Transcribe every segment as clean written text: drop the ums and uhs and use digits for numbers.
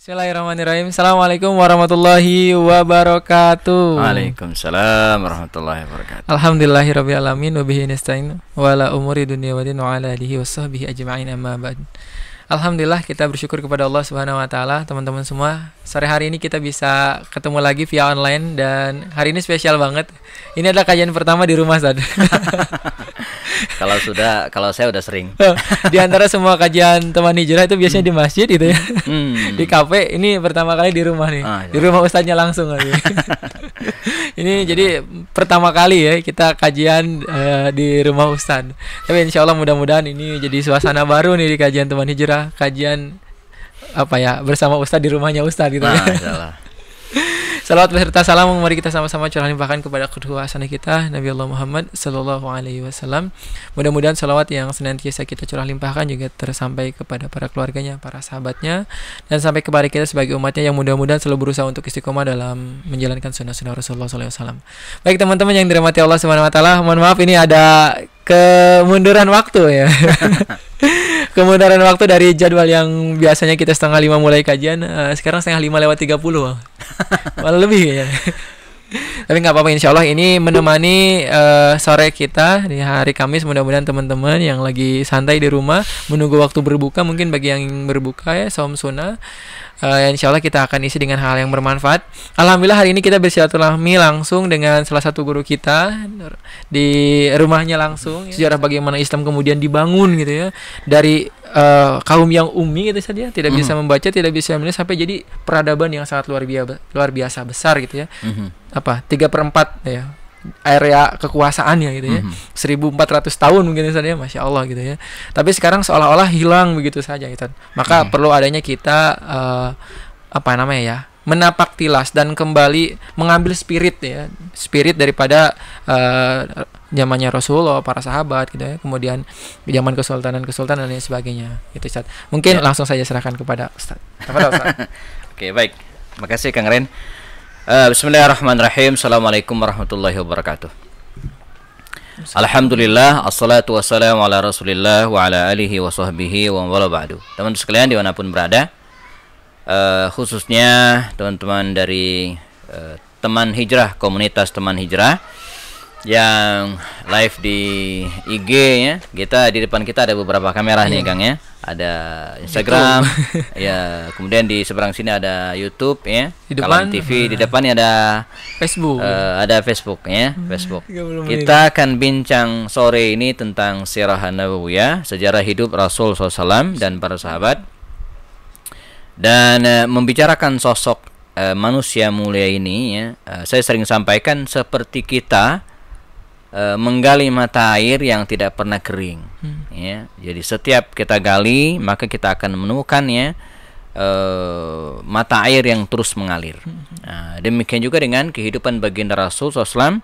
Bismillahirrahmanirrahim. Assalamualaikum warahmatullahi wabarakatuh. Waalaikumsalam warahmatullahi wabarakatuh. Alhamdulillahirabbil alamin wa bihi nasta'in wa ala umuri dunya wa din wa ala alihi washabbihi ajma'in amma ba'd. Alhamdulillah, kita bersyukur kepada Allah Subhanahu wa taala, teman-teman semua. Sore hari ini kita bisa ketemu lagi via online dan hari ini spesial banget. Ini adalah kajian pertama di rumah, Ustaz. Kalau saya udah sering. Di antara semua kajian teman hijrah itu biasanya di masjid gitu ya. Di kafe, ini pertama kali di rumah nih. Di rumah ustadznya langsung lagi. Ini jadi pertama kali ya kita kajian di rumah ustadz. Tapi insya Allah mudah-mudahan ini jadi suasana baru nih di kajian teman hijrah. Kajian bersama ustadz di rumahnya ustadz gitu ya. Salawat beserta salam, mari kita sama-sama curah limpahkan kepada kedua hasanah kita Nabi Allah Muhammad Sallallahu Alaihi Wasallam. Mudah-mudahan salawat yang senantiasa kita curah limpahkan juga tersampai kepada para keluarganya, para sahabatnya, dan sampai kepada kita sebagai umatnya yang mudah-mudahan selalu berusaha untuk istiqomah dalam menjalankan sunnah-sunnah Rasulullah SAW. Baik teman-teman yang dirahmati Allah Subhanahu Wa Taala, mohon maaf ini ada kemunduran waktu ya. Kemunduran waktu dari jadwal yang biasanya kita 4:30 mulai kajian, sekarang 4:30 lewat 30. Malah lebih ya. Tapi nggak apa-apa, insya Allah ini menemani sore kita di hari Kamis. Mudah-mudahan teman-teman yang lagi santai di rumah menunggu waktu berbuka, mungkin bagi yang berbuka ya saum sunnah, insya Allah kita akan isi dengan hal yang bermanfaat. Alhamdulillah hari ini kita bersilaturahmi langsung dengan salah satu guru kita di rumahnya langsung ya. Sejarah bagaimana Islam kemudian dibangun gitu ya, dari kaum yang ummi gitu saja, tidak bisa membaca, tidak bisa menulis, sampai jadi peradaban yang sangat luar biasa besar gitu ya. 3/4 ya area kekuasaannya gitu ya. 1400 tahun mungkin saja, Masya Allah gitu ya. Tapi sekarang seolah-olah hilang begitu saja gitu. Maka perlu adanya kita menapak tilas dan kembali mengambil spirit daripada zamannya Rasulullah, para sahabat gitu ya. Kemudian zaman kesultanan dan lain sebagainya gitu, Ustaz. Mungkin langsung saja serahkan kepada Ustaz. Ustaz. Oke, baik. Makasih Kang Ren. Bismillahirrahmanirrahim. Assalamualaikum warahmatullahi wabarakatuh. Alhamdulillah, assalatu wassalamu ala rasulillah wa ala alihi wa sahbihi wa wala ba'du. Teman sekalian dimanapun berada, khususnya teman-teman dari teman hijrah, komunitas teman hijrah yang live di IG ya. Di depan kita ada beberapa kamera nih Kang ya. Ada Instagram ya, kemudian di seberang sini ada YouTube ya, di depan TV, di depannya ada Facebook. Ada Facebook ya, Facebook. Kita akan bincang sore ini tentang Sirah Nabawiyah, sejarah hidup Rasul SAW dan para sahabat, dan membicarakan sosok manusia mulia ini ya. Saya sering sampaikan seperti kita menggali mata air yang tidak pernah kering ya. Jadi setiap kita gali maka kita akan menemukan ya mata air yang terus mengalir. Demikian juga dengan kehidupan baginda Rasul SAW,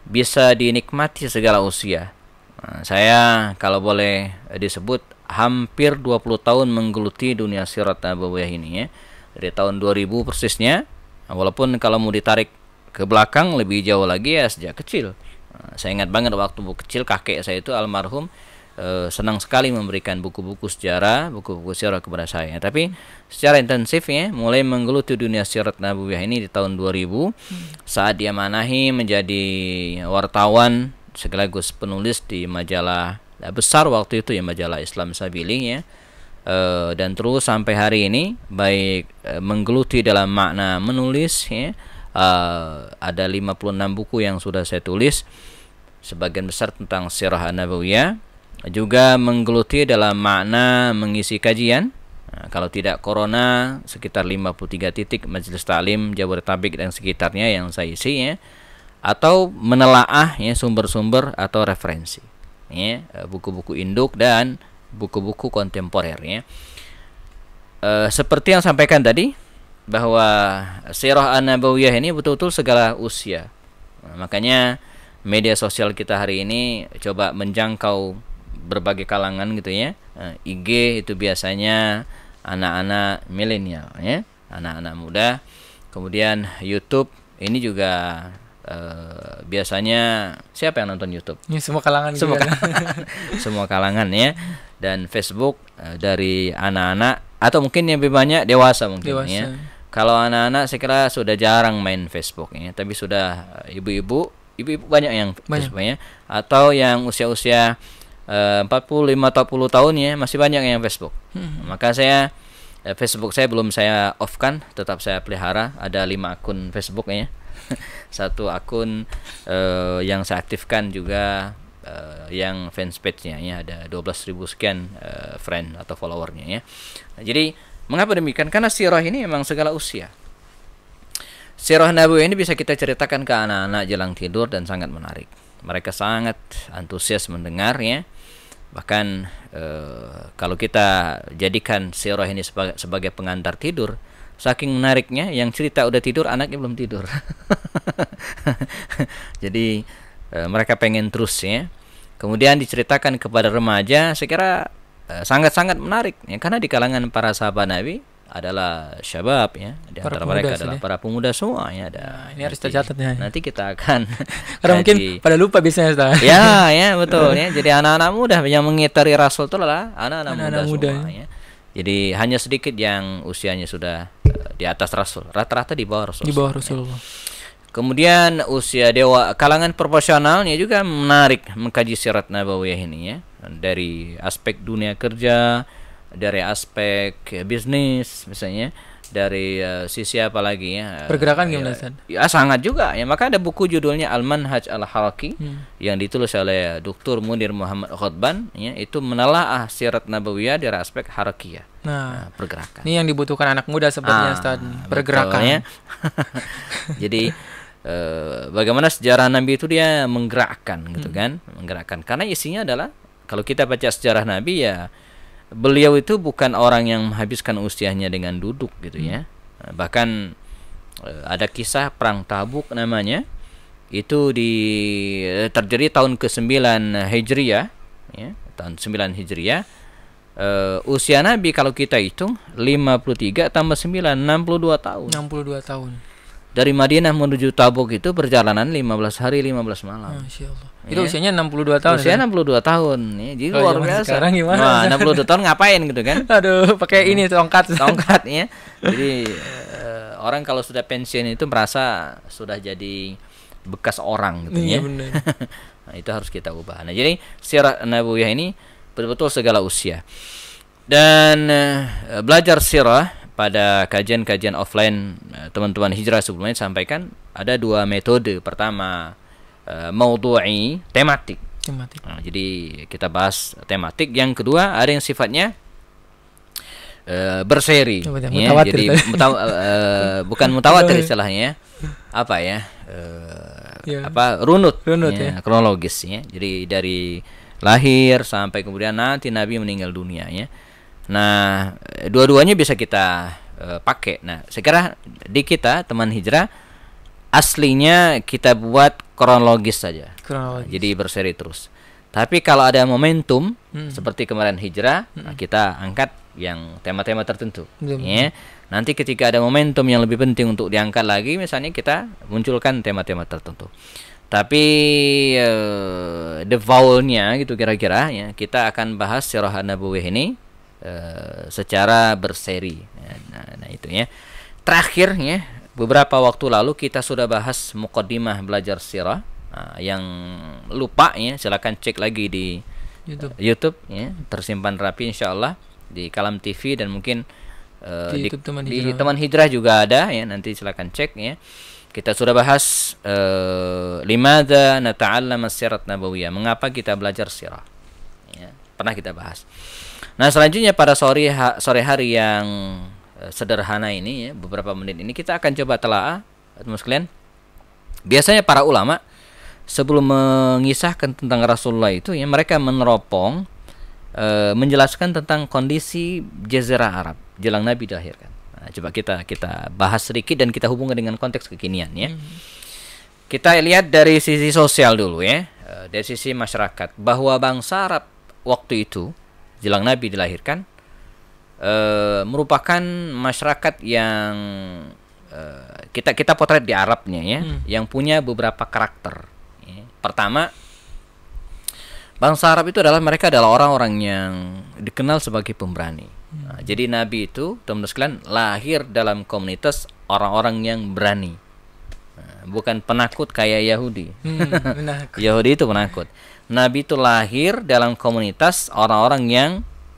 bisa dinikmati segala usia. Saya kalau boleh disebut hampir 20 tahun menggeluti dunia sirat nabawiyah ini ya, dari tahun 2000 persisnya. Walaupun kalau mau ditarik ke belakang lebih jauh lagi ya sejak kecil. Saya ingat banget waktu kecil kakek saya itu almarhum senang sekali memberikan buku-buku sejarah, buku-buku sirah kepada saya. Tapi secara intensif ya mulai menggeluti dunia sirat nabawiyah ini di tahun 2000 saat dia manahi menjadi wartawan sekaligus penulis di majalah besar waktu itu ya, majalah Islam Sabili ya. Dan terus sampai hari ini baik menggeluti dalam makna menulis ya. Ada 56 buku yang sudah saya tulis, sebagian besar tentang Sirah Nabawiyah. Juga menggeluti dalam makna mengisi kajian. Kalau tidak corona, sekitar 53 titik majelis taklim Jabodetabek dan sekitarnya yang saya isi ya. Atau menelaah ya sumber-sumber atau referensi ya, buku-buku induk dan buku-buku kontemporer ya. Seperti yang sampaikan tadi, bahwa Sirah Nabawiyah ini betul-betul segala usia. Makanya media sosial kita hari ini coba menjangkau berbagai kalangan gitu ya. IG itu biasanya anak-anak milenial ya, anak-anak muda. Kemudian YouTube ini juga biasanya siapa yang nonton YouTube? Ya, semua kalangan semua kalangan ya. Dan Facebook dari anak-anak atau mungkin yang lebih banyak dewasa mungkin ya. Kalau anak-anak saya kira sudah jarang main Facebook ya, tapi sudah ibu-ibu banyak yang Facebooknya, atau yang usia-usia 40-50 tahun ya masih banyak yang Facebook. Maka saya Facebook saya belum saya off kan, tetap saya pelihara, ada 5 akun Facebook ya. Satu akun yang saya aktifkan juga yang fanspage-nya ya, ada 12.000 sekian friend atau followernya ya. Nah, jadi mengapa demikian? Karena sirah ini memang segala usia. Sirah Nabawi ini bisa kita ceritakan ke anak-anak jelang tidur dan sangat menarik. Mereka sangat antusias mendengarnya. Bahkan kalau kita jadikan sirah ini sebagai pengantar tidur, saking menariknya, yang cerita udah tidur, anaknya belum tidur. Jadi mereka pengen terus ya. Kemudian diceritakan kepada remaja, saya kira sangat-sangat menarik ya, karena di kalangan para sahabat Nabi adalah syabab ya, di antara mereka adalah para pemuda semua ya. Ini harus tercatat ya. Nanti kita akan karena mungkin pada lupa biasanya Ustaz. Ya betul ya. Jadi anak-anak muda yang mengitari Rasul itu adalah anak-anak muda semua ya. Jadi hanya sedikit yang usianya sudah di atas Rasul, rata-rata di bawah Rasul. Di bawah Rasulullah. Kemudian usia dewa, kalangan proporsionalnya juga menarik mengkaji sirat Nabawiyah ini ya, dari aspek dunia kerja, dari aspek bisnis misalnya, dari sisi apa lagi ya, pergerakan gimana Ustaz? Ya sangat juga ya. Maka ada buku judulnya Al-Manhaj Al-Haraki yang ditulis oleh Dr. Munir Muhammad Khotban ya, itu menelaah sirat Nabawiyah dari aspek harakiyah. Nah, pergerakan. Ini yang dibutuhkan anak muda sepertinya Ustaz, pergerakan ya. Jadi bagaimana sejarah Nabi itu dia menggerakkan gitu kan, menggerakkan, karena isinya adalah kalau kita baca sejarah Nabi ya, beliau itu bukan orang yang menghabiskan usianya dengan duduk gitu ya. Bahkan ada kisah perang Tabuk namanya, itu terjadi tahun ke-9 Hijriah ya, tahun 9 Hijriah. Usia Nabi kalau kita hitung 53 tambah 9 62 tahun. 62 tahun. Dari Madinah menuju Tabuk itu perjalanan 15 hari 15 malam. Masya Allah. Itu usianya 62 tahun. Usia 62 tahun ya. Jadi luar biasa. Sekarang gimana? Nah, 62 tahun ngapain gitu kan? Aduh, pakai ini tongkat. Tongkat ya. Jadi orang kalau sudah pensiun itu merasa sudah jadi bekas orang gitu ya. Benar. Nah, itu harus kita ubah. Nah, jadi sirah Nabawiyah ini betul-betul segala usia. Dan belajar sirah pada kajian-kajian offline teman-teman hijrah sebelumnya sampaikan ada 2 metode. Pertama maudhu'i, tematik. Nah, jadi kita bahas tematik. Yang kedua ada yang sifatnya berseri ya. Jadi bukan mutawatir istilahnya, apa ya, runut ya, kronologis ya. Jadi dari lahir sampai kemudian nanti Nabi meninggal dunia ya. Nah, dua-duanya bisa kita pakai. Nah, sekarang di kita teman hijrah aslinya kita buat kronologis saja. Jadi berseri terus. Tapi kalau ada momentum seperti kemarin hijrah, nah kita angkat yang tema-tema tertentu. Ya. Nanti ketika ada momentum yang lebih penting untuk diangkat lagi, misalnya kita munculkan tema-tema tertentu. Tapi defaultnya gitu kira-kira ya, kita akan bahas sirah Nabawiyah ini secara berseri. Nah itu ya. Terakhir ya, beberapa waktu lalu kita sudah bahas muqaddimah belajar sirah. Nah, yang lupa ya silakan cek lagi di YouTube ya, tersimpan rapi insyaallah di Kalam TV dan mungkin di teman hijrah juga ada ya, nanti silakan cek ya. Kita sudah bahas limadza nata'allam as-sirat nabawiyah, mengapa kita belajar sirah ya, pernah kita bahas. Nah, selanjutnya pada sore hari yang sederhana ini ya, beberapa menit ini kita akan coba telaah teman sekalian. Biasanya para ulama sebelum mengisahkan tentang Rasulullah itu ya, mereka meneropong menjelaskan tentang kondisi Jazirah Arab jelang Nabi dilahirkan. Nah, coba kita bahas sedikit dan kita hubungkan dengan konteks kekinian ya. Kita lihat dari sisi sosial dulu ya, dari sisi masyarakat, bahwa bangsa Arab waktu itu jelang Nabi dilahirkan merupakan masyarakat yang kita potret di Arabnya ya, yang punya beberapa karakter. Ya. Pertama, bangsa Arab itu mereka adalah orang-orang yang dikenal sebagai pemberani. Nah, jadi Nabi itu, teman-teman sekalian, lahir dalam komunitas orang-orang yang berani. Bukan penakut kayak Yahudi. Yahudi itu penakut. Nabi itu lahir dalam komunitas orang-orang yang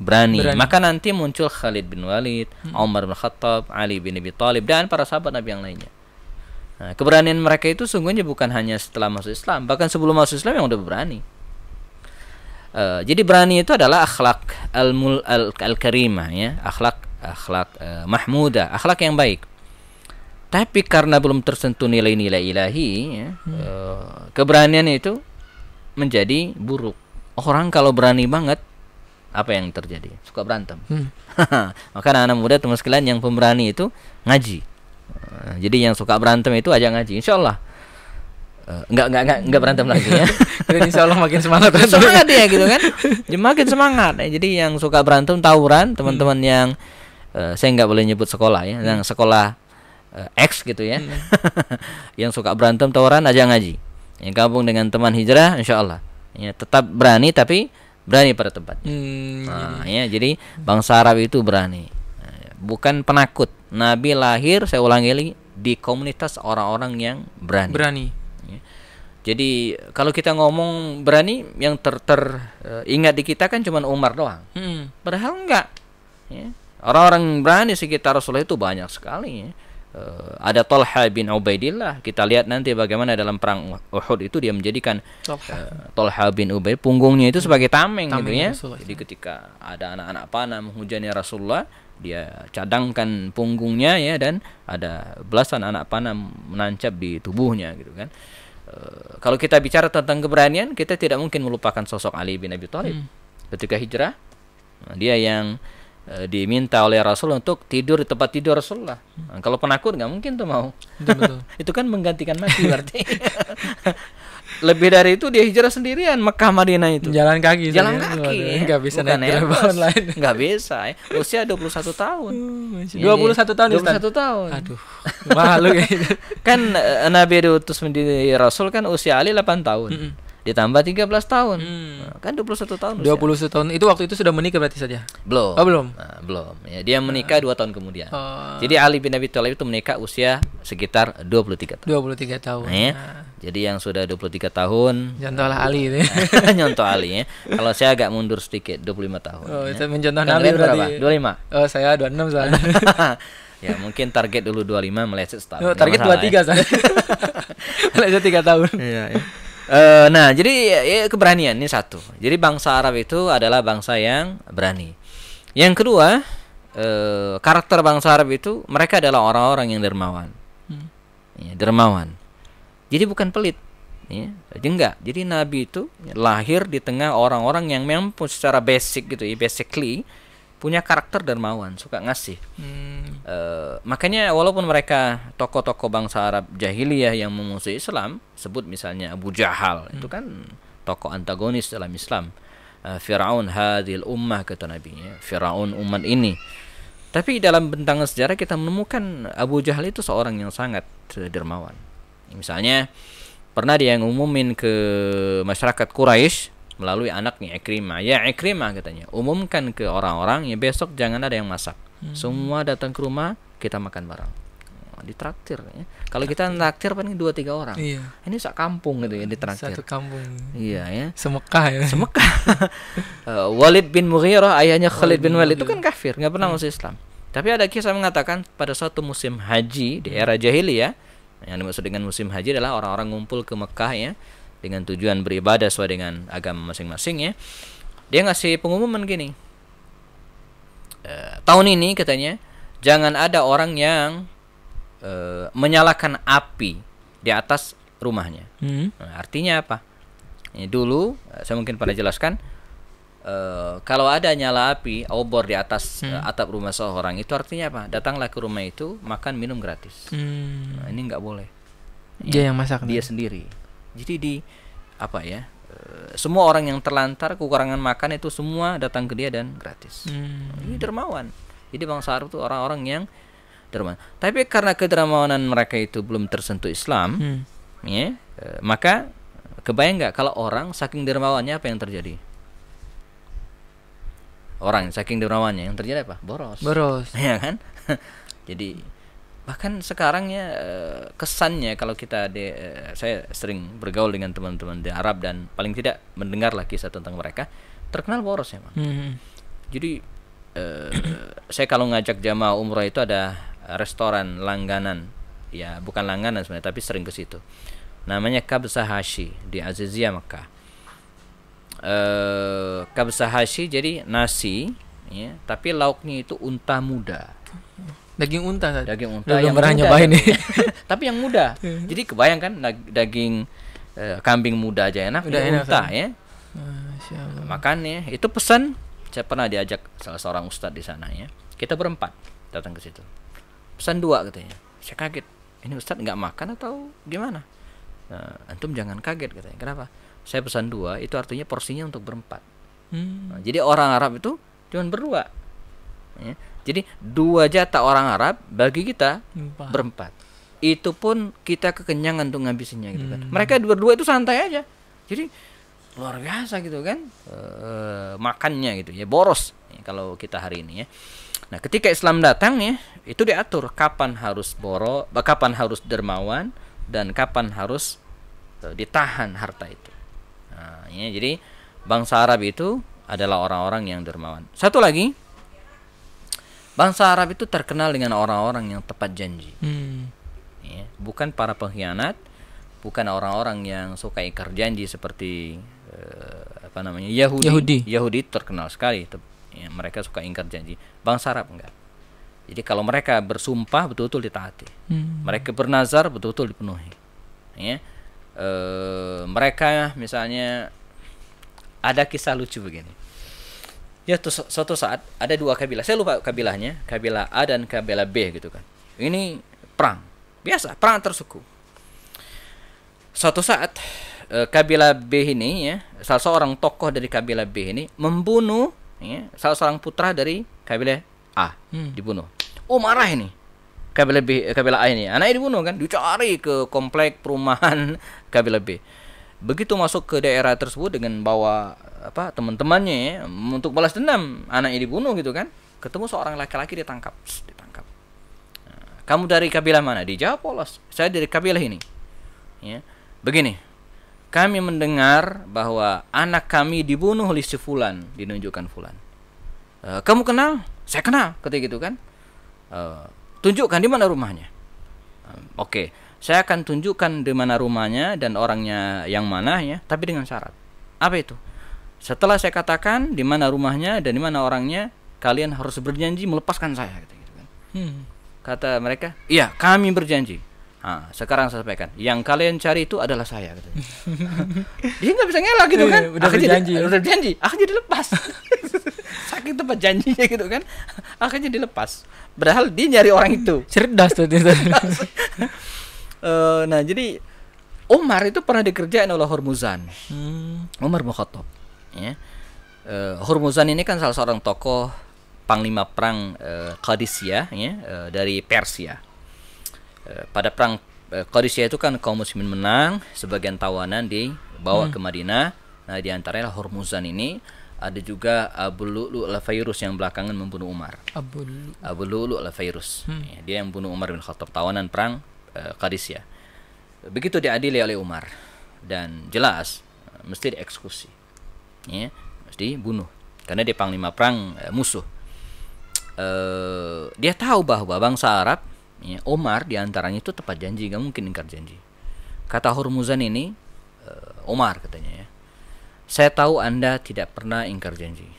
berani. Maka nanti muncul Khalid bin Walid, Umar bin Khattab, Ali bin Abi Thalib, dan para sahabat Nabi yang lainnya. Nah, keberanian mereka itu sungguhnya bukan hanya setelah masuk Islam, bahkan sebelum masuk Islam yang udah berani. Jadi berani itu adalah akhlak al-karimah, ya, akhlak mahmudah, akhlak yang baik. Tapi karena belum tersentuh nilai-nilai ilahi, ya, keberanian itu menjadi buruk. Orang kalau berani banget, apa yang terjadi? Suka berantem. Maka anak-anak muda teman sekalian yang pemberani itu ngaji. Jadi yang suka berantem itu aja ngaji, insya Allah enggak berantem lagi ya. Insya Allah makin semangat dia gitu kan. Dia makin semangat. Jadi yang suka berantem tawuran, teman-teman yang saya nggak boleh nyebut sekolah ya, yang sekolah X gitu ya. Yang suka berantem tawuran aja ngaji. Yang gabung dengan teman hijrah, insya Allah ya, tetap berani tapi berani pada tempatnya. Ya, jadi bangsa Arab itu berani, bukan penakut. Nabi lahir, saya ulangi lagi, di komunitas orang-orang yang berani. Jadi kalau kita ngomong berani, yang ingat di kita kan cuma Umar doang. Padahal enggak. Ya. Orang-orang berani sekitar Rasulullah itu banyak sekali. Ya. Ada Talha bin Ubaidillah. Kita lihat nanti bagaimana dalam perang Uhud itu dia menjadikan Talha bin Ubaid punggungnya itu sebagai tameng gitu ya. Jadi ketika ada anak-anak panah menghujani Rasulullah, dia cadangkan punggungnya ya, dan ada belasan anak panah menancap di tubuhnya gitu kan. Kalau kita bicara tentang keberanian, kita tidak mungkin melupakan sosok Ali bin Abi Thalib. Ketika hijrah, dia yang diminta oleh Rasul untuk tidur di tempat tidur Rasulullah. Kalau penakut nggak mungkin tuh mau. Betul. Itu kan menggantikan mati berarti. Lebih dari itu dia hijrah sendirian Mekah Madinah itu. Jalan kaki. Nggak bisa naik telepon lain. Nggak bisa. Usia 21 tahun. 21 tahun. 21 tahun. Aduh, malu gitu. Kan Nabi diutus menjadi Rasul kan usia Ali 8 tahun. Ditambah 13 tahun. Kan 21 tahun. 21 tahun. Itu waktu itu sudah menikah berarti saja? Belum. Oh, belum. Belum. Ya, dia menikah 2 tahun kemudian. Jadi Ali bin Abi Thalib itu menikah usia sekitar 23 tahun. 23 tahun. Ya. Jadi yang sudah 23 tahun, contohlah Ali itu. Nyontoh Ali ya. Kalau saya agak mundur sedikit, 25 tahun. Oh, itu mencontoh Nabi berarti. 25. Oh, saya 26 soalnya. Ya, mungkin target dulu 25, meleset setahun. Oh, target 23 saya. Meleset 3 tahun. Iya, ya. Nah, jadi ya, keberanian ini satu. Jadi bangsa Arab itu adalah bangsa yang berani. Yang kedua, karakter bangsa Arab itu mereka adalah orang-orang yang dermawan. Ya, dermawan. Jadi bukan pelit. Ya, jadi enggak. Jadi Nabi itu lahir di tengah orang-orang yang memang secara basic gitu, ya, basically punya karakter dermawan, suka ngasih. Makanya walaupun mereka tokoh-tokoh bangsa Arab jahiliyah yang memusuhi Islam, sebut misalnya Abu Jahal, itu kan tokoh antagonis dalam Islam. Fir'aun hadhil ummah, kata Nabi, ya, Fir'aun umat ini. Tapi dalam bentangan sejarah kita menemukan Abu Jahal itu seorang yang sangat dermawan. Misalnya pernah dia ngumumin ke masyarakat Quraisy melalui anaknya Ikrimah. Ya Ikrimah, katanya, umumkan ke orang-orang ya, besok jangan ada yang masak. Semua datang ke rumah, kita makan bareng. Ditraktir ya. Kalau kita traktir paling 2-3 orang. Iya. Ini sak kampung gitu ya ditraktir. Satu kampung. Iya ya. Semekah ya. Semekah. Walid bin Mughirah, ayahnya Khalid bin Walid itu kan kafir, enggak pernah masuk Islam. Tapi ada kisah mengatakan pada suatu musim haji di era jahiliyah, yang dimaksud dengan musim haji adalah orang-orang ngumpul ke Mekah ya, dengan tujuan beribadah sesuai dengan agama masing-masing ya. Dia ngasih pengumuman gini, tahun ini katanya jangan ada orang yang menyalakan api di atas rumahnya. Nah, artinya apa? Ini dulu saya mungkin pernah jelaskan, kalau ada nyala api obor di atas atap rumah seorang, itu artinya apa? Datanglah ke rumah itu, makan minum gratis. Nah, ini nggak boleh. Dia yang masak. Dia sendiri. Jadi di apa ya? Semua orang yang terlantar kekurangan makan itu semua datang ke dia dan gratis. Ini dermawan. Jadi bangsa Arab itu orang-orang yang dermawan. Tapi karena kedermawanan mereka itu belum tersentuh Islam, ya, maka kebayang nggak kalau orang saking dermawannya apa yang terjadi? orang saking dermawannya, yang terjadi apa? Boros. Ya kan? Jadi bahkan sekarang ya kesannya kalau kita saya sering bergaul dengan teman-teman di Arab dan paling tidak mendengarlah kisah tentang mereka, terkenal boros ya, Bang. Jadi saya kalau ngajak jamaah umrah itu ada restoran langganan, ya bukan langganan sebenarnya tapi sering ke situ. Namanya Kabsah Hashi di Aziziyah Makkah. Kabsah Hashi jadi nasi ya, tapi lauknya itu unta muda. Daging unta tadi. Daging unta yang pernah nyobain nih. Tapi yang muda. Jadi kebayang kan daging kambing muda aja enak, udah enak unta kan? Ya. Makannya itu pesan. Saya pernah diajak salah seorang ustadz di sana ya. Kita berempat datang ke situ. Pesan 2 katanya. Saya kaget. Ini ustadz nggak makan atau gimana? Antum jangan kaget katanya. Kenapa? Saya pesan 2 itu artinya porsinya untuk berempat. Jadi orang Arab itu cuma berdua. Ya. Jadi 2 jatah orang Arab bagi kita berempat. Itu pun kita kekenyangan untuk ngabisinnya gitu kan. Mereka berdua itu santai aja. Jadi luar biasa gitu kan makannya gitu ya, boros ya, kalau kita hari ini ya. Nah ketika Islam datang ya, itu diatur kapan harus boros, kapan harus dermawan, dan kapan harus ditahan harta itu. Nah, ya, jadi bangsa Arab itu adalah orang-orang yang dermawan. Satu lagi, bangsa Arab itu terkenal dengan orang-orang yang tepat janji. Ya, bukan para pengkhianat, bukan orang-orang yang suka ingkar janji seperti Yahudi terkenal sekali ya, mereka suka ingkar janji. Bangsa Arab enggak. Jadi kalau mereka bersumpah betul-betul ditaati. Mereka bernazar betul-betul dipenuhi. Ya. Mereka misalnya ada kisah lucu begini. Ya suatu saat ada 2 kabilah. Saya lupa kabilahnya, kabilah A dan kabilah B gitu kan. Ini perang. Biasa, perang antar suku. Suatu saat kabilah B ini ya, salah seorang tokoh dari kabilah B ini membunuh ya, salah seorang putra dari kabilah A, dibunuh. Oh marah ini kabilah A ini, anaknya dibunuh kan, dicari ke komplek perumahan kabilah B. Begitu masuk ke daerah tersebut dengan bawa teman-temannya ya, untuk balas dendam anaknya dibunuh gitu kan, ketemu seorang laki-laki ditangkap. Nah, kamu dari kabilah mana? Dijawab polos, saya dari kabilah ini. Ya, begini. Kami mendengar bahwa anak kami dibunuh oleh si fulan, dinunjukkan fulan. Kamu kenal? Saya kenal, ketika gitu kan. Tunjukkan di mana rumahnya. Oke, saya akan tunjukkan di mana rumahnya dan orangnya yang mana ya, tapi dengan syarat. Apa itu? Setelah saya katakan di mana rumahnya dan di mana orangnya, kalian harus berjanji melepaskan saya, gitu kan. Kata mereka, iya, kami berjanji. Nah, sekarang saya sampaikan, yang kalian cari itu adalah saya, katanya. Dia nggak bisa ngelak gitu kan, udah berjanji, akhirnya dilepas. Saking tepat janjinya gitu kan, akhirnya dilepas. Padahal dia nyari orang itu. Cerdas tuh. Nah jadi Umar itu pernah dikerjain oleh Hurmuzan. Umar bin Khattab. Ya. Hurmuzan ini kan salah seorang tokoh panglima perang Qadisiyah ya, dari Persia. Pada perang Qadisiyah itu kan kaum muslimin menang, sebagian tawanan dibawa ke Madinah. Nah, di antaranya Hurmuzan ini, ada juga Abu Lu'lu' al-Fayrus yang belakangan membunuh Umar. Abu Lu'lu' al-Fayrus. Ya, dia yang membunuh Umar bin Khattab, tawanan perang Qadisiyah. Begitu diadili oleh Umar dan jelas mesti dieksekusi. Ya, mesti bunuh karena dia panglima perang musuh. Dia tahu bahwa bangsa Arab ya, Umar diantaranya itu tepat janji, gak mungkin ingkar janji. Kata Hurmuzan ini, Umar katanya ya, saya tahu Anda tidak pernah ingkar janji.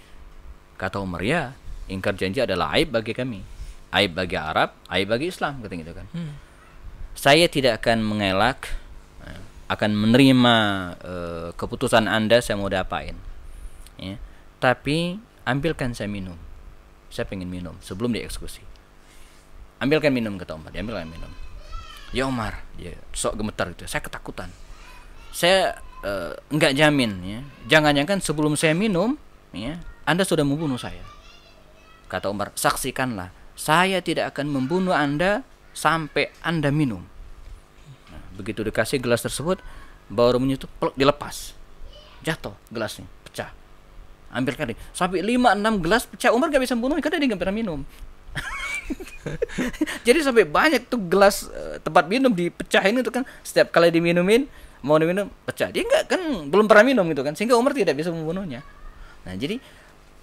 Kata Umar, ya, ingkar janji adalah aib bagi kami, aib bagi Arab, aib bagi Islam, katanya gitu kan. Saya tidak akan mengelak, akan menerima keputusan Anda, saya mau diapain ya. Tapi ambilkan saya minum, saya pengen minum sebelum dieksekusi. Ambilkan minum, kata Umar. Diambilkan minum. Ya Umar, dia sok gemetar gitu. Saya ketakutan. Saya enggak jamin ya. Jangan-jangan sebelum saya minum ya, Anda sudah membunuh saya. Kata Umar, saksikanlah, saya tidak akan membunuh Anda sampai Anda minum. Nah, begitu dikasih gelas tersebut, baru menyentuh, dilepas. Jatuh gelasnya, pecah. Ambil kali sampai 5-6 gelas pecah. Umar gak bisa membunuhnya karena dia gak pernah minum. Jadi sampai banyak tuh gelas tempat minum dipecahin itu kan, setiap kali diminumin mau diminum pecah. Dia nggak kan belum pernah minum gitu kan, sehingga Umar tidak bisa membunuhnya. Nah jadi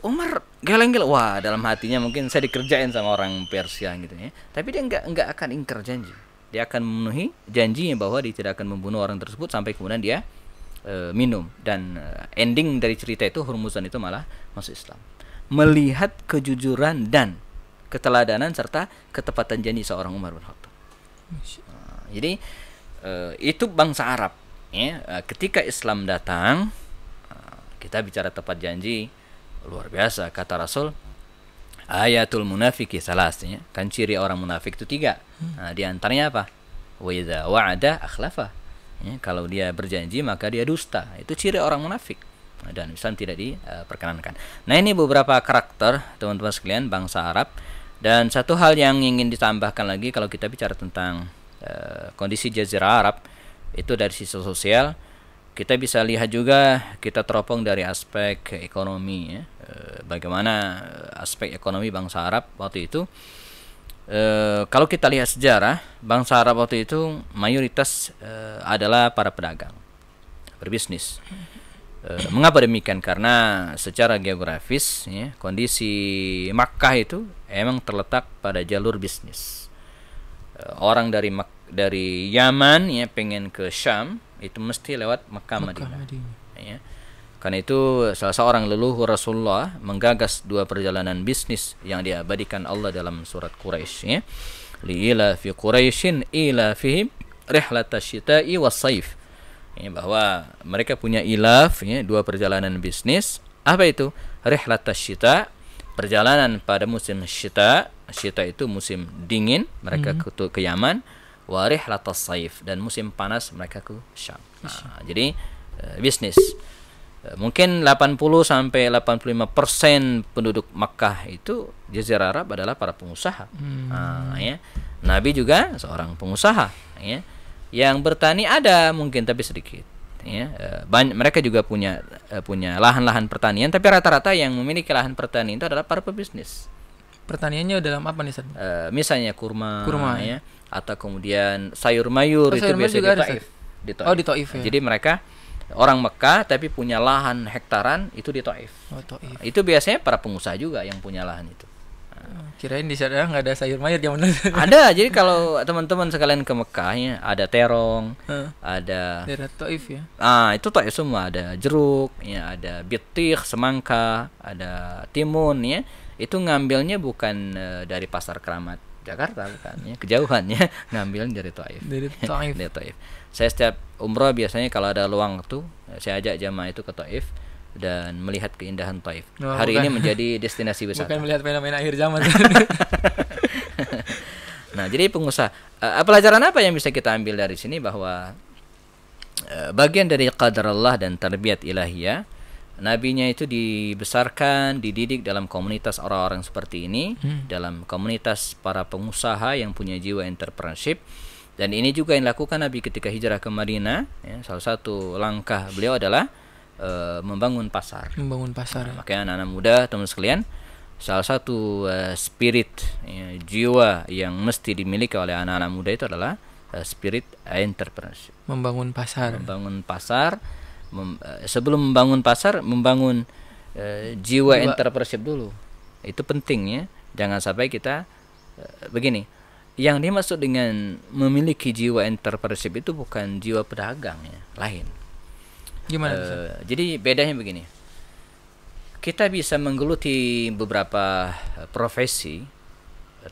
Umar geleng-geleng, wah dalam hatinya mungkin saya dikerjain sama orang Persia gitu ya. Tapi dia nggak akan ingkar janji. Dia akan memenuhi janjinya bahwa dia tidak akan membunuh orang tersebut sampai kemudian dia minum. Dan ending dari cerita itu Hurmuzan itu malah masuk Islam. Melihat kejujuran dan keteladanan serta ketepatan janji seorang Umar bin Khattab. Jadi itu bangsa Arab. Ya, ketika Islam datang, kita bicara tepat janji luar biasa. Kata Rasul, ayatul munafiki salas, ya. Kan ciri orang munafik itu 3. Nah, di antaranya apa? Wa idza wa'ada akhlafa. Ya, kalau dia berjanji maka dia dusta. Itu ciri orang munafik. Dan Islam tidak diperkenankan. Nah, ini beberapa karakter teman-teman sekalian bangsa Arab. Dan satu hal yang ingin ditambahkan lagi kalau kita bicara tentang kondisi Jazirah Arab itu dari sisi sosial, kita bisa lihat juga, kita teropong dari aspek ekonomi ya. Bagaimana aspek ekonomi bangsa Arab waktu itu. Kalau kita lihat sejarah, bangsa Arab waktu itu mayoritas adalah para pedagang, berbisnis. Mengapa demikian? Karena secara geografis ya, kondisi Makkah itu emang terletak pada jalur bisnis. Orang dari Yaman ya pengen ke Syam itu mesti lewat Makkah Madinah. Ya. Karena itu salah seorang leluhur Rasulullah menggagas 2 perjalanan bisnis yang diabadikan Allah dalam surat Quraisy ya. Li ila fi Quraisyin ila fihim rihlatash syita'i was-saif. Ya, bahwa mereka punya ilaf ya, 2 perjalanan bisnis. Apa itu? Rihlatash syita, perjalanan pada musim syita. Syita itu musim dingin, mereka ke Yaman. Wa rihlatash saif, dan musim panas mereka ke Syam. Nah, jadi bisnis. Mungkin 80-85% penduduk Makkah itu Jazirah Arab adalah para pengusaha. Ya. Nabi juga seorang pengusaha ya. Yang bertani ada mungkin tapi sedikit ya. Mereka juga punya lahan-lahan pertanian, tapi rata-rata yang memiliki lahan pertanian itu adalah para pebisnis. Pertaniannya dalam apa nih, San? Misalnya kurma ya, atau kemudian sayur mayur itu biasanya di Taif. Oh, di Taif ya. Jadi mereka orang Mekah tapi punya lahan hektaran itu di Taif. Oh, Taif. Itu biasanya para pengusaha juga yang punya lahan itu. Kirain di sana nggak ada sayur mayur zaman dulu. Ada, jadi kalau teman-teman sekalian ke Mekah ya, ada terong, ada daerah Taif ya. Itu Taif semua, ada jeruk, ya, ada bitik, semangka, ada timun ya. Itu ngambilnya bukan dari pasar Keramat Jakarta bukan ya, kejauhannya ngambilnya dari Taif. Dari Taif. Dari Taif. Saya setiap umroh biasanya kalau ada luang waktu, saya ajak jamaah itu ke Taif dan melihat keindahan Taif. Hari ini menjadi destinasi wisata. Bukan melihat fenomena akhir zaman. Nah, jadi pengusaha, pelajaran apa yang bisa kita ambil dari sini? Bahwa bagian dari qadar Allah dan tarbiyat ilahiyah, nabinya itu dibesarkan, dididik dalam komunitas orang-orang seperti ini, dalam komunitas para pengusaha yang punya jiwa entrepreneurship. Dan ini juga yang dilakukan Nabi ketika hijrah ke Madinah ya. Salah satu langkah beliau adalah membangun pasar. Makanya anak-anak muda, teman sekalian, salah satu spirit ya, jiwa yang mesti dimiliki oleh anak-anak muda itu adalah spirit entrepreneurship. Membangun pasar. Sebelum membangun pasar, membangun jiwa entrepreneurship dulu. Itu penting ya. Jangan sampai kita begini. Yang dimaksud dengan memiliki jiwa entrepreneurship itu bukan jiwa pedagang ya, lain. Gimana? Jadi bedanya begini. Kita bisa menggeluti beberapa profesi,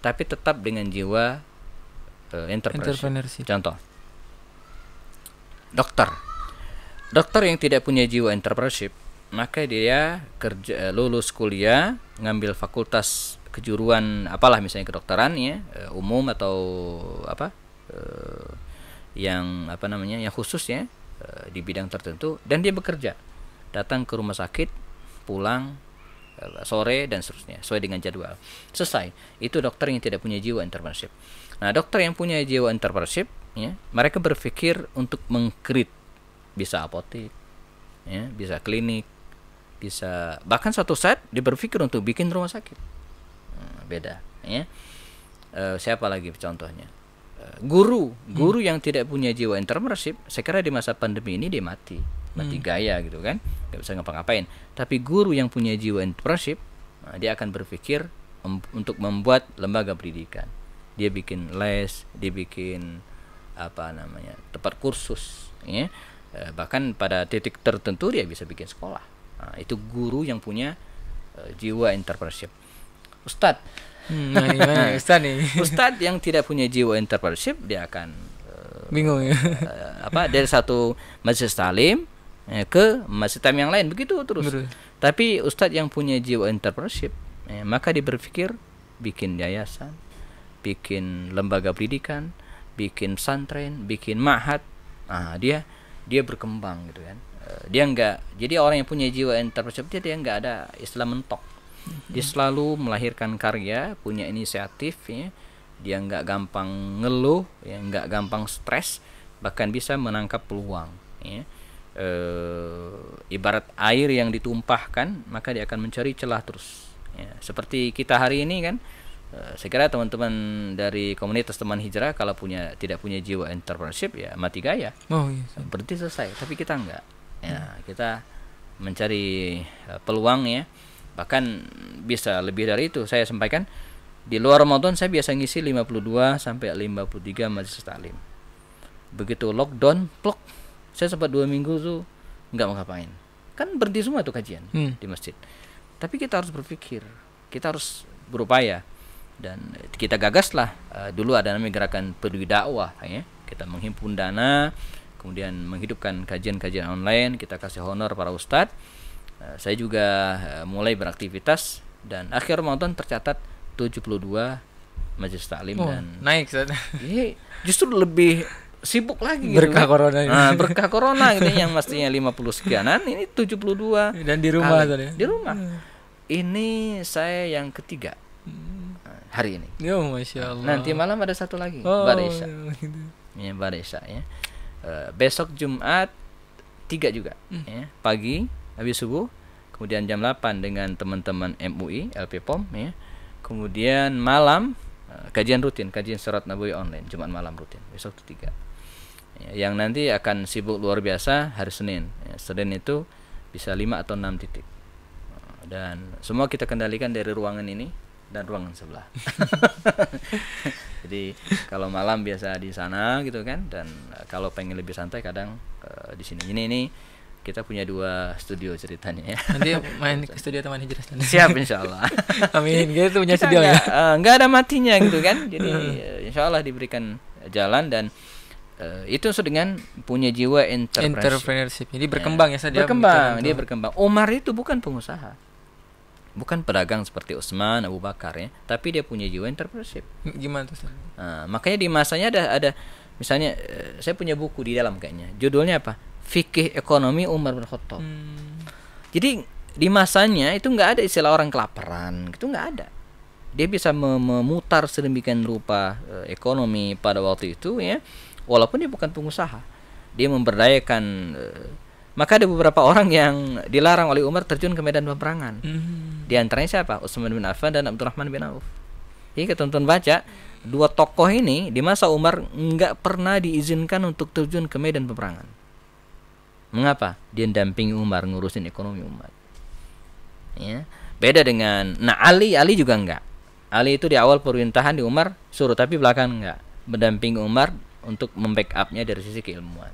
tapi tetap dengan jiwa entrepreneurship. Contoh, dokter yang tidak punya jiwa entrepreneurship, maka dia lulus kuliah, ngambil fakultas kejuruan apalah misalnya kedokteran ya, umum atau yang yang khusus ya, di bidang tertentu, dan dia bekerja, datang ke rumah sakit, pulang sore dan seterusnya sesuai dengan jadwal, selesai. Itu dokter yang tidak punya jiwa entrepreneurship. Nah, dokter yang punya jiwa entrepreneurship ya, mereka berpikir untuk mengkreat, bisa apotek ya, bisa klinik, bisa bahkan suatu saat dia berpikir untuk bikin rumah sakit. Beda, ya. Siapa lagi contohnya? Guru yang tidak punya jiwa entrepreneurship, saya kira di masa pandemi ini dia mati gaya gitu kan, nggak bisa ngapa-ngapain. Tapi guru yang punya jiwa entrepreneurship, dia akan berpikir untuk membuat lembaga pendidikan. Dia bikin les, dia bikin tempat kursus, ya. Bahkan pada titik tertentu dia bisa bikin sekolah. Itu guru yang punya jiwa entrepreneurship. Ustadz, Ustadz nih? Ustadz yang tidak punya jiwa entrepreneurship, dia akan bingung ya. Dari satu majelis taklim ke majelis taklim yang lain, begitu terus. Tapi ustadz yang punya jiwa entrepreneurship, maka dia berpikir bikin yayasan, bikin lembaga pendidikan, bikin pesantren, bikin ma'had. Dia berkembang gitu kan. Dia enggak, jadi orang yang punya jiwa entrepreneurship dia enggak ada istilah mentok. Dia selalu melahirkan karya, punya inisiatif, ya. Dia enggak gampang ngeluh, ya, enggak gampang stres, bahkan bisa menangkap peluang, ya. Ibarat air yang ditumpahkan, maka dia akan mencari celah terus, ya. Seperti kita hari ini kan, saya kira teman-teman dari komunitas teman hijrah kalau tidak punya jiwa entrepreneurship, ya mati gaya. Berarti selesai. Tapi kita enggak, ya. Kita mencari peluang, ya. Bahkan bisa lebih dari itu. Saya sampaikan di luar Ramadan saya biasa ngisi 52 sampai 53 majelis taklim. Begitu lockdown, plok, saya sempat 2 minggu tuh nggak mau ngapain. Kan berhenti semua tuh kajian di masjid. Tapi kita harus berpikir, kita harus berupaya, dan kita gagaslah. Dulu ada namanya gerakan peduli dakwah, ya. Kita menghimpun dana, kemudian menghidupkan kajian-kajian online, kita kasih honor para ustadz. Saya juga mulai beraktivitas, dan akhir Ramadan tercatat 72 majelis taklim, dan naik. Justru lebih sibuk lagi berkah gitu, corona ini. Berkah corona gitu, yang mestinya 50 sekianan ini 72 dan di rumah tadi. Di rumah. Ini saya yang ketiga hari ini. Masya Allah. Nanti malam ada satu lagi, Ba'da Isya. Ya, Ba'da Isya, ya. Besok Jumat 3 juga, ya. Pagi habis subuh, kemudian jam 8 dengan teman-teman MUI LP POM, ya. Kemudian malam kajian rutin, kajian Sirat Nabawi online, Jumat malam rutin. Besok itu 3. Ya, yang nanti akan sibuk luar biasa hari Senin. Ya, Senin itu bisa 5 atau 6 titik. Dan semua kita kendalikan dari ruangan ini dan ruangan sebelah. Jadi kalau malam biasa di sana gitu kan, dan kalau pengen lebih santai kadang di sini. Ini kita punya 2 studio ceritanya, ya. Nanti main ke studio teman hijrah. Siap, insyaallah. Amin. Gitu punya studio ya. Enggak ada matinya gitu kan. Jadi insyaallah diberikan jalan, dan itu dengan punya jiwa entrepreneurship. Jadi berkembang, ya. Dia berkembang. Umar itu bukan pengusaha, bukan pedagang seperti Utsman, Abu Bakar, ya, tapi dia punya jiwa entrepreneurship. Gimana tuh? Makanya di masanya ada misalnya, saya punya buku di dalam kayaknya, judulnya apa? Fikih Ekonomi Umar bin Khattab. Jadi di masanya itu nggak ada istilah orang kelaparan, itu nggak ada. Dia bisa memutar sedemikian rupa ekonomi pada waktu itu, ya, walaupun dia bukan pengusaha. Dia memberdayakan. Maka ada beberapa orang yang dilarang oleh Umar terjun ke medan peperangan. Di antaranya siapa? Utsman bin Affan dan Abdurrahman bin Auf. Jadi teman-teman baca, 2 tokoh ini di masa Umar nggak pernah diizinkan untuk terjun ke medan peperangan. Mengapa? Dia dampingi Umar, ngurusin ekonomi umat. Ya. Beda dengan Ali juga enggak. Ali itu di awal pemerintahan di Umar suruh, tapi belakang enggak. Mendampingi Umar untuk membackupnya dari sisi keilmuan.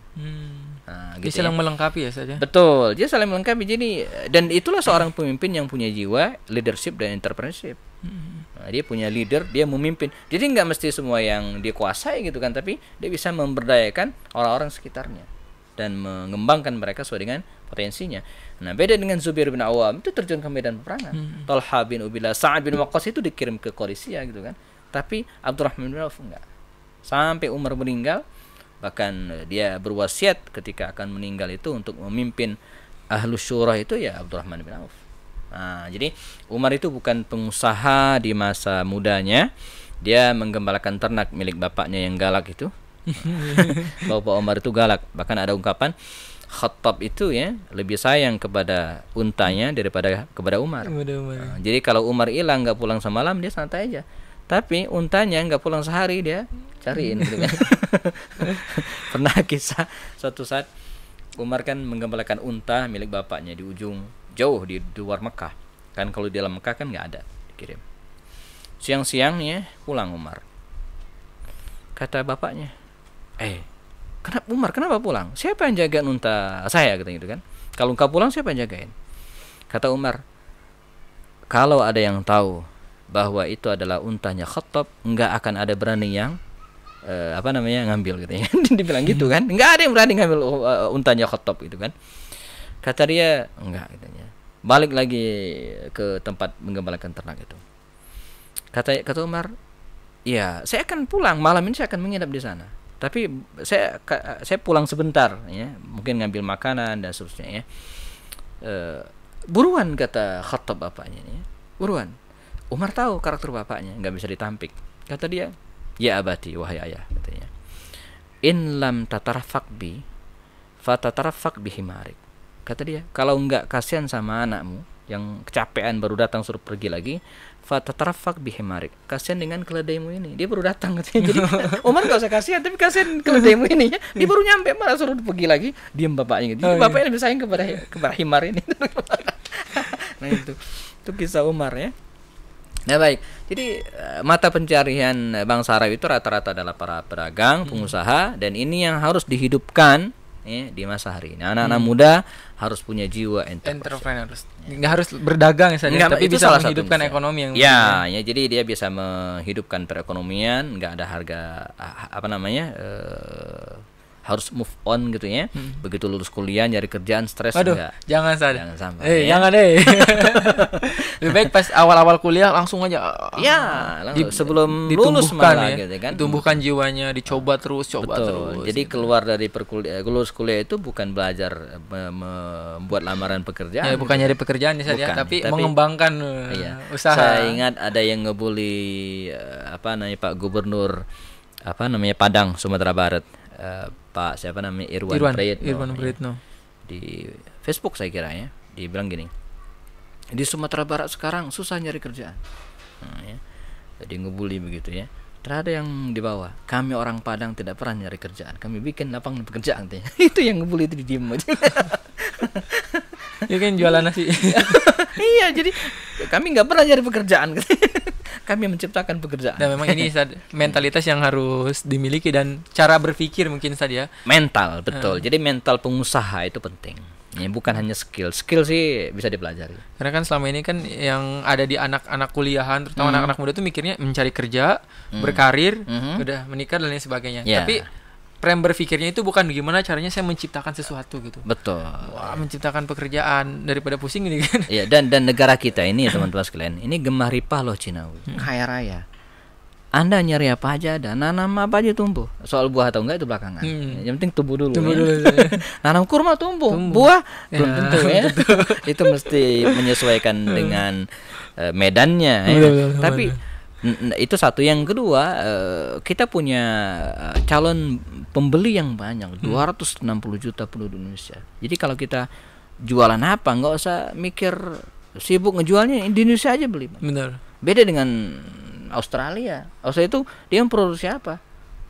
Dia saling melengkapi, ya saja. Betul, dia saling melengkapi. Jadi, dan itulah seorang pemimpin yang punya jiwa leadership dan entrepreneurship. Dia punya leader, dia memimpin. Jadi enggak mesti semua yang dia kuasai gitu kan, tapi dia bisa memberdayakan orang-orang sekitarnya dan mengembangkan mereka sesuai dengan potensinya. Nah, beda dengan Zubair bin Awam, itu terjun ke medan peperangan. Talha bin Ubaidillah, Sa'ad bin Waqqas itu dikirim ke Qadisiyah gitu kan. Tapi Abdurrahman bin Auf enggak. Sampai Umar meninggal, bahkan dia berwasiat ketika akan meninggal itu untuk memimpin Ahlus Syura itu, ya Abdurrahman bin Auf. Jadi Umar itu bukan pengusaha di masa mudanya. Dia menggembalakan ternak milik bapaknya yang galak itu. Bapak Umar itu galak. Bahkan ada ungkapan, Khattab itu ya lebih sayang kepada untanya daripada kepada Umar. Jadi kalau Umar hilang nggak pulang semalam, dia santai aja. Tapi untanya nggak pulang sehari, dia cariin gitu kan. Pernah kisah suatu saat Umar kan menggembalakan unta milik bapaknya di ujung jauh di luar Mekah. Kan kalau di dalam Mekah kan nggak ada, dikirim. Siang-siangnya pulang Umar. Kata bapaknya, kenapa pulang? Siapa yang jaga unta saya, katanya gitu kan. Kalau engkau pulang siapa yang jagain? Kata Umar, kalau ada yang tahu bahwa itu adalah untanya Khattab, enggak akan ada berani yang ngambil, katanya. Dibilang gitu kan, enggak ada yang berani ngambil untanya Khattab gitu kan. Kata dia, enggak, katanya. Balik lagi ke tempat menggembalakan ternak itu. Kata Umar, ya saya akan pulang malam ini, saya akan menginap di sana. Tapi saya pulang sebentar ya, mungkin ngambil makanan dan seterusnya ya. Buruan, kata Khattab bapaknya ya. Buruan. Umar tahu karakter bapaknya, nggak bisa ditampik. Kata dia, ya abati, wahai ayah, katanya. In lam tatarafaq bi fatatarafaq bi himarik. Kata dia, kalau nggak kasihan sama anakmu yang kecapean baru datang suruh pergi lagi, fatatarafaq bihimarik, kasihan dengan keledaimu ini, dia baru datang katanya. Jadi Umar gak usah kasihan, tapi kasihan keledaimu ini ya. Dia baru nyampe malah suruh pergi lagi, diam bapaknya gitu. Jadi bapaknya lebih sayang kepada himar ini. Nah itu kisah Umar ya. Nah baik, jadi mata pencarian bangsa Arab itu rata-rata adalah para pedagang, pengusaha, dan ini yang harus dihidupkan ya, di masa hari ini. Anak-anak muda harus punya jiwa entrepreneur. Nggak harus berdagang saja, tapi bisa menghidupkan ekonomi yang ya, jadi dia bisa menghidupkan perekonomian, nggak ada harga harus move on gitu ya. Begitu lulus kuliah nyari kerjaan stres. Waduh, jangan sampai. Jangan deh. Lebih baik pas awal-awal kuliah langsung aja. Sebelum lulus malah ya, gitu kan. Tumbuhkan jiwanya, dicoba terus. Jadi keluar dari lulus kuliah itu bukan belajar membuat lamaran pekerjaan. Bukan nyari pekerjaan saja, tapi mengembangkan usaha. Saya ingat ada yang ngebully Pak Gubernur Padang Sumatera Barat. Pak siapa namanya Irwan Prayitno di Facebook saya kira ya, dia bilang gini, di Sumatera Barat sekarang susah nyari kerjaan. Jadi ngebully begitu ya. Terada yang di bawah, kami orang Padang tidak pernah nyari kerjaan, kami bikin lapangan pekerjaan. Itu yang ngebully itu diem aja. Ya kan jualan nasi. Iya, jadi kami nggak pernah nyari pekerjaan. Kami menciptakan pekerjaan. Dan memang ini mentalitas yang harus dimiliki dan cara berpikir mungkin saja. Mental, betul. Jadi mental pengusaha itu penting. Ya, bukan hanya skill. Skill sih bisa dipelajari. Karena kan selama ini kan yang ada di anak-anak kuliahan, terutama anak-anak muda itu mikirnya mencari kerja, berkarir, udah menikah dan lain sebagainya. Yeah. Tapi frame berpikirnya itu bukan gimana caranya saya menciptakan sesuatu gitu. Betul. Wah, menciptakan pekerjaan daripada pusing ini kan. Iya, dan negara kita ini teman-teman sekalian, ini gemah ripah loh Cinawi. Kaya raya. Anda nyari apa aja ada, nanam apa aja tumbuh. Soal buah atau enggak itu belakangan. Yang penting tumbuh dulu. Nanam kurma tumbuh. Buah belum tentu ya. Itu mesti menyesuaikan dengan medannya ya. Tapi itu satu. Yang kedua, kita punya calon pembeli yang banyak, 260 juta penduduk Indonesia. Jadi kalau kita jualan apa, nggak usah mikir sibuk ngejualnya, di Indonesia aja beli. Benar. Beda dengan Australia itu dia yang produksi apa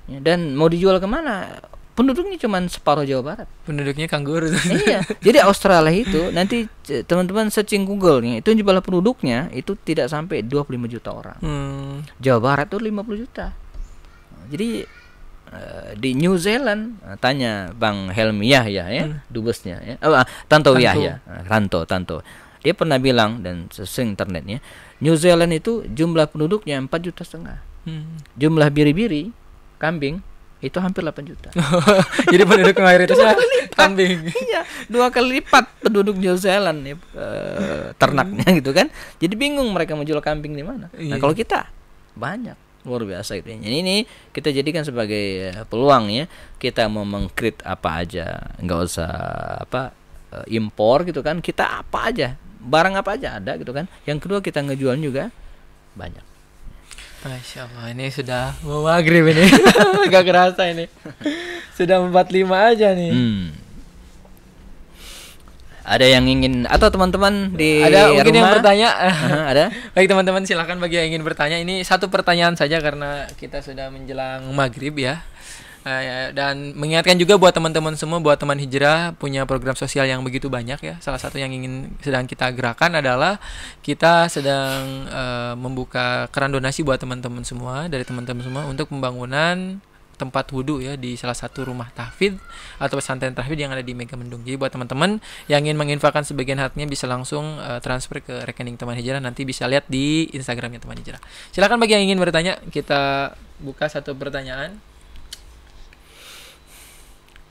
ya, dan mau dijual kemana, penduduknya cuma separuh Jawa Barat, penduduknya kanguru. Iya, jadi Australia itu nanti teman-teman searching Google-nya, itu jumlah penduduknya itu tidak sampai 25 juta orang. Jawa Barat tuh 50 juta. Jadi di New Zealand, tanya Bang Helmi Yahya ya, dubesnya ya, Tanto Yahya, Tanto. Dia pernah bilang, dan sesing internetnya, New Zealand itu jumlah penduduknya 4,5 juta. Jumlah biri-biri kambing itu hampir 8 juta. Jadi penduduk mayoritasnya kambing. Iya, 2 kali lipat penduduk New Zealand ya, ternaknya gitu kan. Jadi bingung mereka mau jual kambing di mana. Nah, kalau kita banyak, luar biasa gitu ya. Jadi ini kita jadikan sebagai peluang ya. Kita mau meng-create apa aja, nggak usah impor gitu kan. Kita apa aja, barang apa aja ada gitu kan. Yang kedua kita ngejual juga banyak. Masya Allah, ini sudah mau maghrib ini. Gak kerasa ini. Sudah 45 aja nih. Ada yang ingin atau teman-teman di ada mungkin rumah? Yang bertanya? Ada. Baik teman-teman, silakan bagi yang ingin bertanya. Ini satu pertanyaan saja karena kita sudah menjelang maghrib ya. Dan mengingatkan juga buat teman-teman semua, buat teman hijrah punya program sosial yang begitu banyak ya. Salah satu yang sedang kita gerakan adalah kita sedang membuka keran donasi buat teman-teman semua, dari teman-teman semua untuk pembangunan tempat wudhu ya di salah satu rumah tahfidz atau pesantren tahfidz yang ada di Megamendung. Jadi buat teman-teman yang ingin menginfakkan sebagian hartanya bisa langsung transfer ke rekening teman hijrah, nanti bisa lihat di Instagramnya teman hijrah. Silakan bagi yang ingin bertanya, kita buka satu pertanyaan.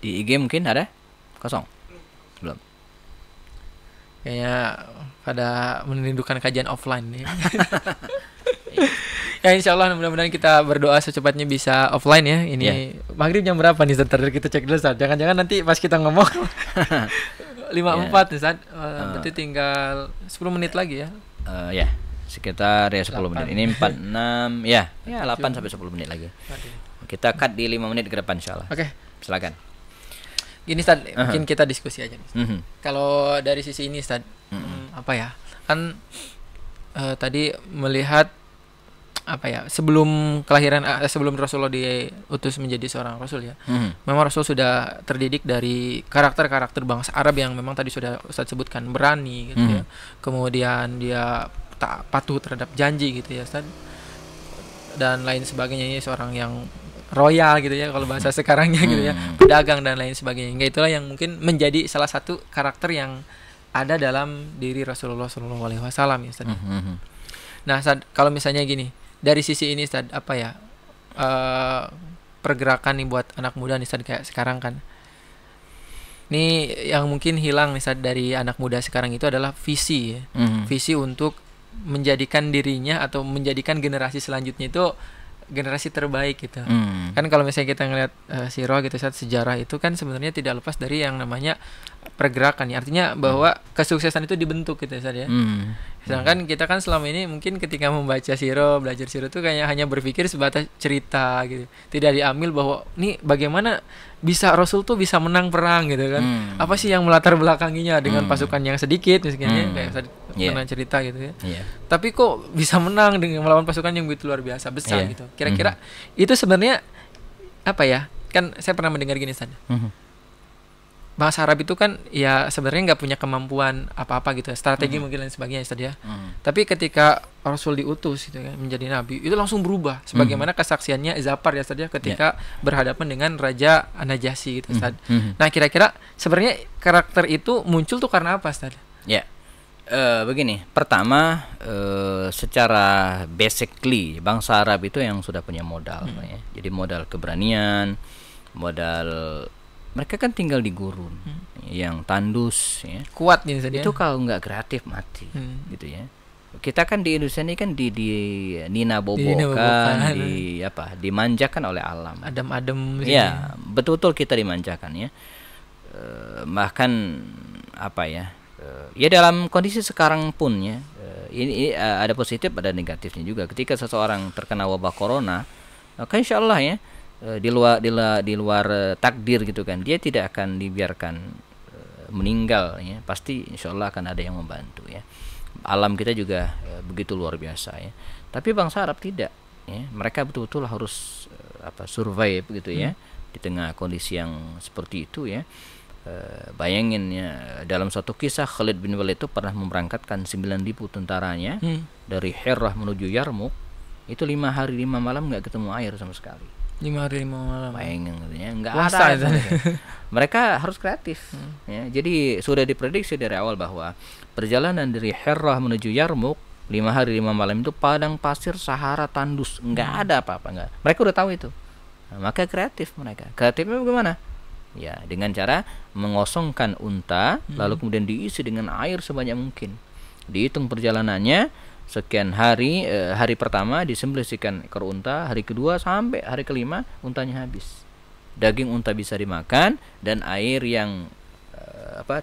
Di IG mungkin ada? Kosong? Belum. Kayaknya pada merindukan kajian offline nih. Ya insya Allah mudah-mudahan kita berdoa secepatnya bisa offline ya. Ini maghrib jam berapa nih Ustaz? Kita cek dulu Ustaz. Jangan-jangan nanti pas kita ngomong 5.4 Ustaz. Berarti tinggal 10 menit lagi ya. Ya, sekitar ya 10 menit. Ini 46 ya 8 sampai 10 menit lagi. Kita cut di 5 menit ke depan insyaallah. Oke. Silakan. Gini Ustaz, mungkin kita diskusi aja nih. Kalau dari sisi ini Ustaz, apa ya? Kan tadi melihat apa ya, sebelum kelahiran sebelum Rasulullah diutus menjadi seorang rasul ya, memang Rasul sudah terdidik dari karakter-karakter bangsa Arab yang memang tadi sudah Ustaz sebutkan, berani gitu ya, kemudian dia tak patuh terhadap janji gitu ya Ustaz, dan lain sebagainya. Ini seorang yang royal gitu ya kalau bahasa sekarangnya gitu ya, pedagang dan lain sebagainya. Hingga itulah yang mungkin menjadi salah satu karakter yang ada dalam diri Rasulullah SAW ya Ustaz. Nah Ustaz, kalau misalnya gini, dari sisi ini Ustaz, apa ya pergerakan nih buat anak muda nih Ustaz, kayak sekarang kan ini yang mungkin hilang nih Ustaz dari anak muda sekarang itu adalah visi ya. Visi untuk menjadikan dirinya atau menjadikan generasi selanjutnya itu generasi terbaik gitu. Kan kalau misalnya kita ngelihat sirah gitu Ustaz, sejarah itu kan sebenarnya tidak lepas dari yang namanya pergerakan ya. Artinya bahwa kesuksesan itu dibentuk gitu Ustaz ya. Sedangkan kita kan selama ini mungkin ketika membaca sirah, belajar sirah itu kayak hanya berpikir sebatas cerita gitu. Tidak diambil bahwa nih bagaimana bisa Rasul tuh bisa menang perang gitu kan. Apa sih yang melatar belakanginya dengan pasukan yang sedikit misalnya kayak Ustaz pernah cerita gitu ya. Tapi kok bisa menang dengan melawan pasukan yang begitu luar biasa besar gitu. Kira-kira itu sebenarnya apa ya? Kan saya pernah mendengar gini Ustaz. Bangsa Arab itu kan ya sebenarnya nggak punya kemampuan apa-apa gitu ya, strategi mungkin dan sebagainya Ustaz ya. Tapi ketika Rasul diutus gitu kan menjadi nabi, itu langsung berubah sebagaimana kesaksiannya Zafar ya Ustaz ya, ketika berhadapan dengan Raja Najasyi gitu Ustaz. Nah, kira-kira sebenarnya karakter itu muncul tuh karena apa Ustaz? Ya. Begini, pertama secara basically bangsa Arab itu yang sudah punya modal ya. Jadi modal keberanian, modal mereka kan tinggal di gurun yang tandus ya. Kuat nih Ustaz. Itu kalau nggak kreatif mati gitu ya. Kita kan di Indonesia ini kan di Nina Bobokan, dimanjakan oleh alam. Adem-adem ya, betul-betul kita dimanjakan ya. Bahkan apa ya? Ya dalam kondisi sekarang pun ya, ini ada positif ada negatifnya juga. Ketika seseorang terkena wabah corona, maka insya Allah ya di luar takdir gitu kan, dia tidak akan dibiarkan meninggal ya, pasti insya Allah akan ada yang membantu ya. Alam kita juga begitu luar biasa ya. Tapi bangsa Arab tidak ya, mereka betul-betul harus survive gitu ya di tengah kondisi yang seperti itu ya. Bayangin ya, dalam suatu kisah Khalid bin Walid itu pernah memberangkatkan 9.000 tentaranya dari Hirrah menuju Yarmuk, itu 5 hari 5 malam nggak ketemu air sama sekali. 5 hari 5 malam. Bayangin ya, nggak ada. Mereka harus kreatif ya. Jadi sudah diprediksi dari awal bahwa perjalanan dari Hirrah menuju Yarmuk 5 hari 5 malam itu padang pasir Sahara tandus, nggak ada apa-apa, nggak. Mereka udah tahu itu. Nah, maka kreatif mereka. Kreatifnya bagaimana? Ya, dengan cara mengosongkan unta, lalu kemudian diisi dengan air sebanyak mungkin. Dihitung perjalanannya sekian hari, hari pertama disembelih sekian ekor unta, hari kedua sampai hari kelima untanya habis. Daging unta bisa dimakan dan air yang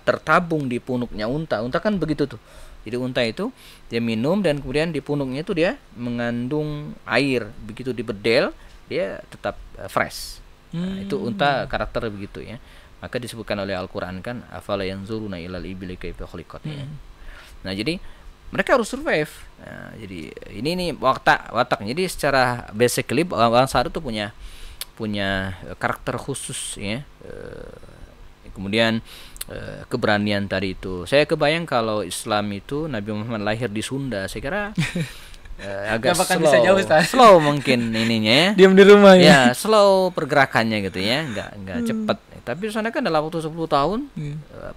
tertabung di punuknya unta kan begitu tuh. Jadi unta itu dia minum dan kemudian di punuknya itu dia mengandung air, begitu dibedel dia tetap fresh. Nah, itu unta karakter begitu ya. Maka disebutkan oleh Al-Qur'an kan, afala yanzuruna ilal ibli kaifa khuliqat. Nah, jadi mereka harus survive. Nah, jadi ini nih watak. Jadi secara basically bangsa itu punya karakter khusus ya. Kemudian keberanian tadi itu. Saya kebayang kalau Islam itu Nabi Muhammad lahir di Sunda, saya kira agak slow mungkin ininya ya. Diam di rumah ya. Ya, slow pergerakannya gitu ya, enggak cepat. Tapi di sana kan dalam waktu 10 tahun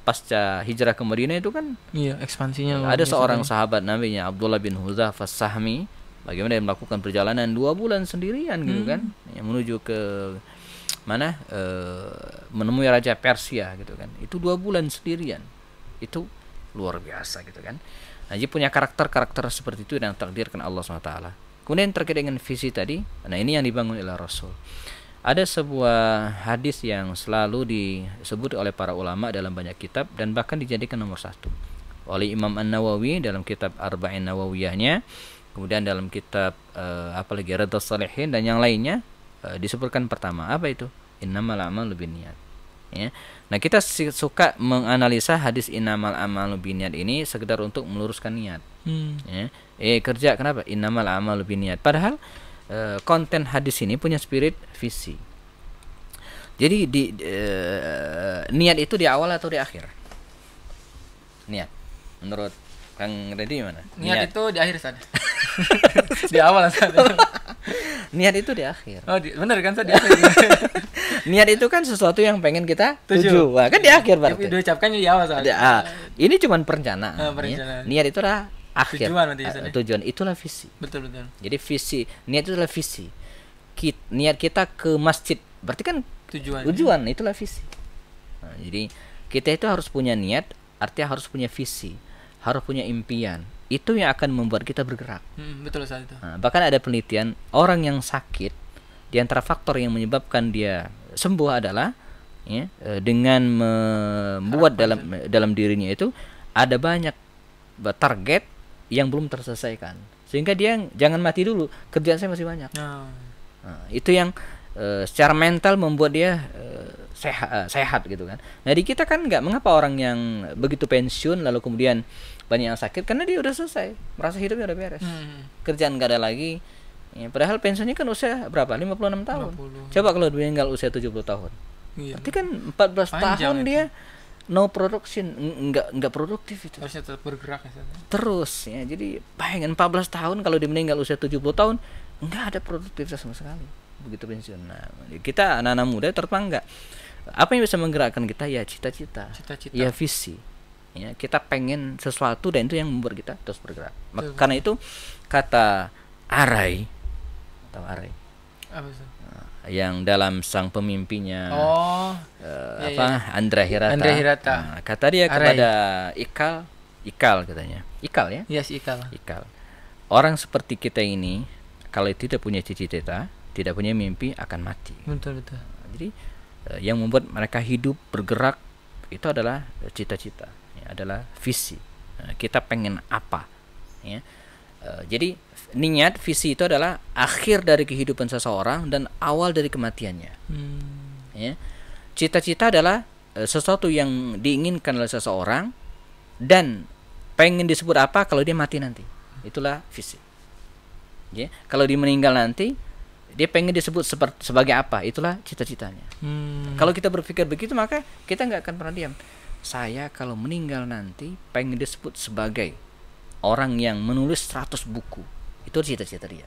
pasca hijrah ke Madinah itu kan ekspansinya. Ada seorang sahabat namanya Abdullah bin Hudzafah As-Sahmi, bagaimana dia melakukan perjalanan 2 bulan sendirian gitu kan, yang menuju ke mana menemui raja Persia gitu kan. Itu 2 bulan sendirian. Itu luar biasa gitu kan. Nah, dia punya karakter seperti itu yang takdirkan Allah SWT. Kemudian terkait dengan visi tadi, nah ini yang dibangun oleh Rasul. Ada sebuah hadis yang selalu disebut oleh para ulama dalam banyak kitab dan bahkan dijadikan nomor 1 oleh Imam An-Nawawi dalam kitab Arba'in Nawawiyahnya, kemudian dalam kitab apalagi Riyadhus Shalihin dan yang lainnya. Disebutkan pertama apa itu? Innamal a'malu binniyat. Ya. Nah, kita suka menganalisa hadis innamal a'malu binniyat ini sekedar untuk meluruskan niat. Ya. Kerja kenapa? Innamal a'malu binniyat. Padahal konten hadis ini punya spirit visi. Jadi niat itu di awal atau di akhir? Niat. Menurut Kang Reddy mana? Niat itu di akhir sana. Di awal sana. Niat itu di akhir. Oh, benar kan di akhir. Niat itu kan sesuatu yang pengen kita tuju. Wah, kan di akhir berarti. Diucapkannya di awal saja. Ini cuma perencanaan. Niat itu adalah akhir. Tujuan itulah visi. Betul. Jadi visi, niat itu adalah visi. Niat kita ke masjid berarti kan tujuan itulah visi. Nah, jadi kita itu harus punya niat, artinya harus punya visi, harus punya impian. Itu yang akan membuat kita bergerak. Betul saat itu. Nah, bahkan ada penelitian orang yang sakit, di antara faktor yang menyebabkan dia sembuh adalah ya, dengan membuat dalam dirinya itu ada banyak target yang belum terselesaikan, sehingga dia jangan mati dulu, kerjaan saya masih banyak. Nah, itu yang secara mental membuat dia sehat gitu kan. Nah, di kita kan nggak, mengapa orang yang begitu pensiun lalu kemudian banyak yang sakit, karena dia udah selesai, merasa hidupnya udah beres, kerjaan nggak ada lagi ya, padahal pensiunnya kan usia berapa, 56 tahun. 50. Coba kalau dia meninggal usia 70 tahun, berarti kan 14 tahun itu. Dia no production, nggak produktif itu. Harusnya tetap bergerak ya. Terus ya, jadi bayangin 14 tahun kalau dia meninggal usia 70 tahun nggak ada produktivitas sama sekali begitu pensiun. Nah, kita anak-anak muda terbang nggak, apa yang bisa menggerakkan kita ya cita-cita. Ya visi. Ya, kita pengen sesuatu dan itu yang membuat kita terus bergerak. Karena itu kata Arai atau Arai yang dalam sang pemimpinya Andrea Hirata. Nah, kata dia kepada Ikal katanya. Ikal ya? Yes, Ikal. Orang seperti kita ini kalau tidak punya cita-cita, tidak punya mimpi, akan mati. Betul. Jadi yang membuat mereka hidup bergerak itu adalah cita-cita. Adalah visi. Kita pengen apa ya. Jadi niat, visi itu adalah akhir dari kehidupan seseorang dan awal dari kematiannya. Ya. Cita-cita adalah sesuatu yang diinginkan oleh seseorang dan pengen disebut apa kalau dia mati nanti. Itulah visi. Ya. Kalau dia meninggal nanti, dia pengen disebut sebagai apa? Itulah cita-citanya. Kalau kita berpikir begitu, maka kita nggak akan pernah diam. Saya kalau meninggal nanti pengen disebut sebagai orang yang menulis 100 buku. Itu cita-cita dia.